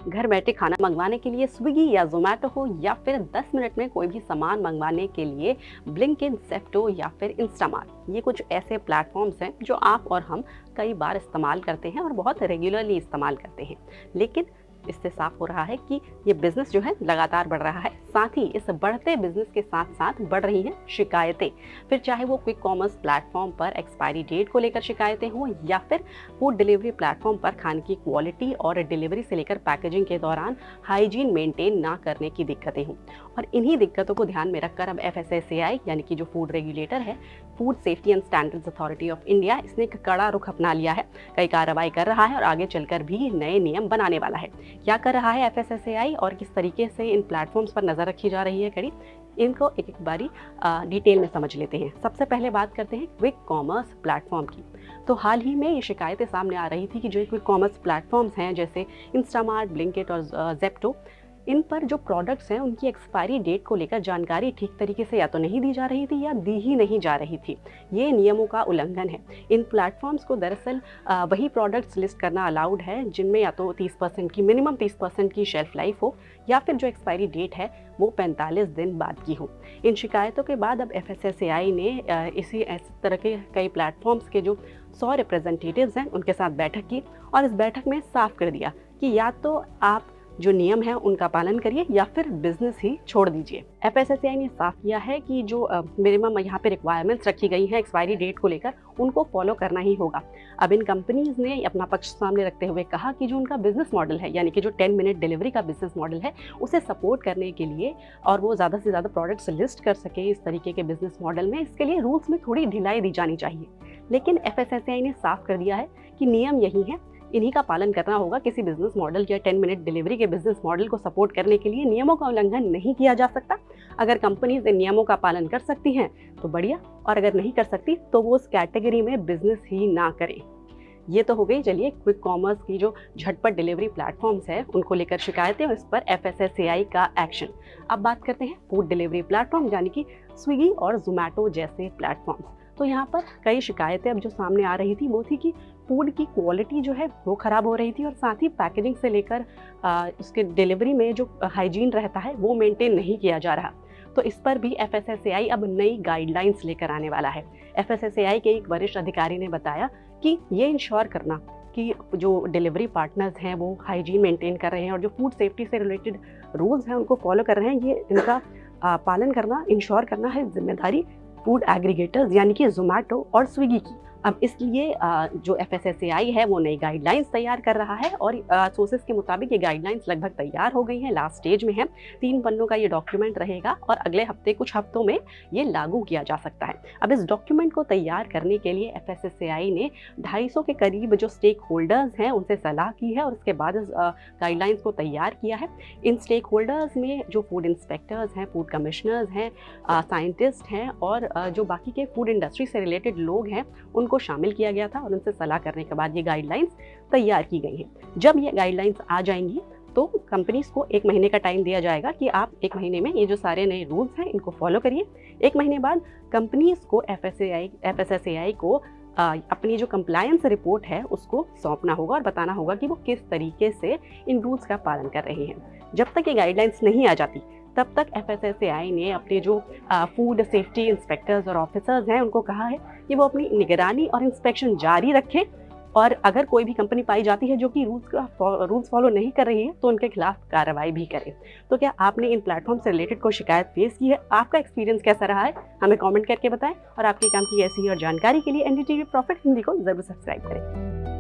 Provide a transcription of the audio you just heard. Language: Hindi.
घर बैठे खाना मंगवाने के लिए स्विगी या जोमेटो हो, या फिर 10 मिनट में कोई भी सामान मंगवाने के लिए ब्लिंकिट, ज़ेप्टो या फिर इंस्टामार्ट, ये कुछ ऐसे प्लेटफॉर्म्स हैं जो आप और हम कई बार इस्तेमाल करते हैं और बहुत रेगुलरली इस्तेमाल करते हैं। लेकिन इससे साफ हो रहा है कि ये बिजनेस जो है लगातार बढ़ रहा है। साथ ही इस बढ़ते बिजनेस के साथ साथ बढ़ रही हैं शिकायतें। फिर चाहे वो क्विक कॉमर्स प्लेटफॉर्म पर एक्सपायरी डेट को लेकर शिकायतें हों, या फिर फूड डिलीवरी प्लेटफॉर्म पर खाने की क्वालिटी और डिलीवरी से लेकर पैकेजिंग के दौरान हाइजीन मेंटेन ना करने की दिक्कतें हों। और इन्हीं दिक्कतों को ध्यान में रखकर अब FSSAI यानी कि जो फूड रेगुलेटर है, food safety and standards authority of India, इसने एक कड़ा रुख अपना लिया है, कई कार्रवाई कर रहा है और आगे चलकर भी नए नियम बनाने वाला है। क्या कर रहा है FSSAI और किस तरीके से इन प्लेटफॉर्म्स पर नज़र रखी जा रही है कड़ी, इनको एक एक बारी डिटेल में समझ लेते हैं। सबसे पहले बात करते हैं क्विक कॉमर्स प्लेटफॉर्म की। तो हाल ही में ये शिकायतें सामने आ रही थी कि जो क्विक कॉमर्स प्लेटफॉर्म्स हैं जैसे इंस्टामार्ट, ब्लिंकिट और ज़ेप्टो, इन पर जो प्रोडक्ट्स हैं उनकी एक्सपायरी डेट को लेकर जानकारी ठीक तरीके से या तो नहीं दी जा रही थी या दी ही नहीं जा रही थी। ये नियमों का उल्लंघन है। इन प्लेटफॉर्म्स को दरअसल वही प्रोडक्ट्स लिस्ट करना अलाउड है जिनमें या तो 30% की मिनिमम 30% की शेल्फ लाइफ हो, या फिर जो एक्सपायरी डेट है वो 45 दिन बाद की हो। इन शिकायतों के बाद अब FSSAI ने इसी तरह के कई प्लेटफॉर्म्स के जो 100 रिप्रेजेंटेटिव्स हैं उनके साथ बैठक की और इस बैठक में साफ कर दिया कि या तो आप जो नियम है उनका पालन करिए या फिर बिजनेस ही छोड़ दीजिए। FSSAI ने साफ किया है कि जो मिनिमम यहाँ पे रिक्वायरमेंट्स रखी गई हैं एक्सपायरी डेट को लेकर, उनको फॉलो करना ही होगा। अब इन कंपनीज ने अपना पक्ष सामने रखते हुए कहा कि जो उनका बिजनेस मॉडल है, यानी कि जो 10 मिनट डिलीवरी का बिजनेस मॉडल है, उसे सपोर्ट करने के लिए और वो ज़्यादा से ज़्यादा प्रोडक्ट्स लिस्ट कर सके इस तरीके के बिजनेस मॉडल में, इसके लिए रूल्स में थोड़ी ढिलाई दी जानी चाहिए। लेकिन FSSAI ने साफ कर दिया है कि नियम यही है, इन्हीं का पालन करना होगा। किसी बिजनेस मॉडल या 10 मिनट डिलीवरी के बिजनेस मॉडल को सपोर्ट करने के लिए नियमों का उल्लंघन नहीं किया जा सकता। अगर कंपनीज इन नियमों का पालन कर सकती हैं तो बढ़िया, और अगर नहीं कर सकती तो वो उस कैटेगरी में बिजनेस ही ना करें। ये तो हो गई चलिए क्विक कॉमर्स की जो झटपट डिलीवरी प्लेटफॉर्म्स है उनको लेकर शिकायतें और इस पर FSSAI का एक्शन। अब बात करते हैं फूड डिलीवरी प्लेटफॉर्म यानी कि स्विगी और जोमेटो जैसे प्लेटफॉर्म्स। तो यहाँ पर कई शिकायतें अब जो सामने आ रही थी वो थी कि फूड की क्वालिटी जो है वो ख़राब हो रही थी और साथ ही पैकेजिंग से लेकर उसके डिलीवरी में जो हाइजीन रहता है वो मेंटेन नहीं किया जा रहा। तो इस पर भी FSSAI अब नई गाइडलाइंस लेकर आने वाला है। FSSAI के एक वरिष्ठ अधिकारी ने बताया कि ये इंश्योर करना कि जो डिलीवरी पार्टनर्स हैं वो हाइजीन मेंटेन कर रहे हैं और जो फूड सेफ्टी से रिलेटेड रूल्स हैं उनको फॉलो कर रहे हैं, ये इनका पालन करना, इंश्योर करना है जिम्मेदारी फूड एग्रीगेटर्स यानी कि जोमेटो और स्विगी की। अब इसलिए जो FSSAI है वो नई गाइडलाइंस तैयार कर रहा है और सोर्सेस के मुताबिक ये गाइडलाइंस लगभग तैयार हो गई हैं, लास्ट स्टेज में है। 3 पन्नों का ये डॉक्यूमेंट रहेगा और अगले हफ्ते कुछ हफ्तों में ये लागू किया जा सकता है। अब इस डॉक्यूमेंट को तैयार करने के लिए FSSAI ने 250 के करीब जो स्टेक होल्डर्स हैं उनसे सलाह की है और उसके बाद इस गाइडलाइंस को तैयार किया है। इन स्टेक होल्डर्स में जो फूड इंस्पेक्टर्स हैं, फूड कमिश्नर्स हैं, साइंटिस्ट हैं और जो बाकी के फूड इंडस्ट्री से रिलेटेड लोग हैं उनको शामिल किया गया था और उनसे सलाह करने के बाद ये गाइडलाइंस तैयार की गई हैं। जब ये गाइडलाइंस आ जाएंगी तो कंपनीज को 1 महीने का टाइम दिया जाएगा कि आप 1 महीने में ये जो सारे नए रूल्स हैं इनको फॉलो करिए। 1 महीने बाद कंपनीज को FSSAI को अपनी जो कंप्लायंस रिपोर्ट है उसको सौंपना होगा और बताना होगा कि वो किस तरीके से इन रूल्स का पालन कर रहे हैं। जब तक ये गाइडलाइंस नहीं आ जाती तब तक FSSAI ने अपने जो फूड सेफ्टी इंस्पेक्टर्स और ऑफिसर्स हैं उनको कहा है कि वो अपनी निगरानी और इंस्पेक्शन जारी रखें और अगर कोई भी कंपनी पाई जाती है जो कि रूल्स फॉलो नहीं कर रही है तो उनके खिलाफ कार्रवाई भी करें। तो क्या आपने इन प्लेटफॉर्म से रिलेटेड कोई शिकायत फेस की है? आपका एक्सपीरियंस कैसा रहा है? हमें कमेंट करके बताएं और आपके काम की ऐसी और जानकारी के लिए NDTV प्रॉफिट हिंदी को जरूर सब्सक्राइब करें।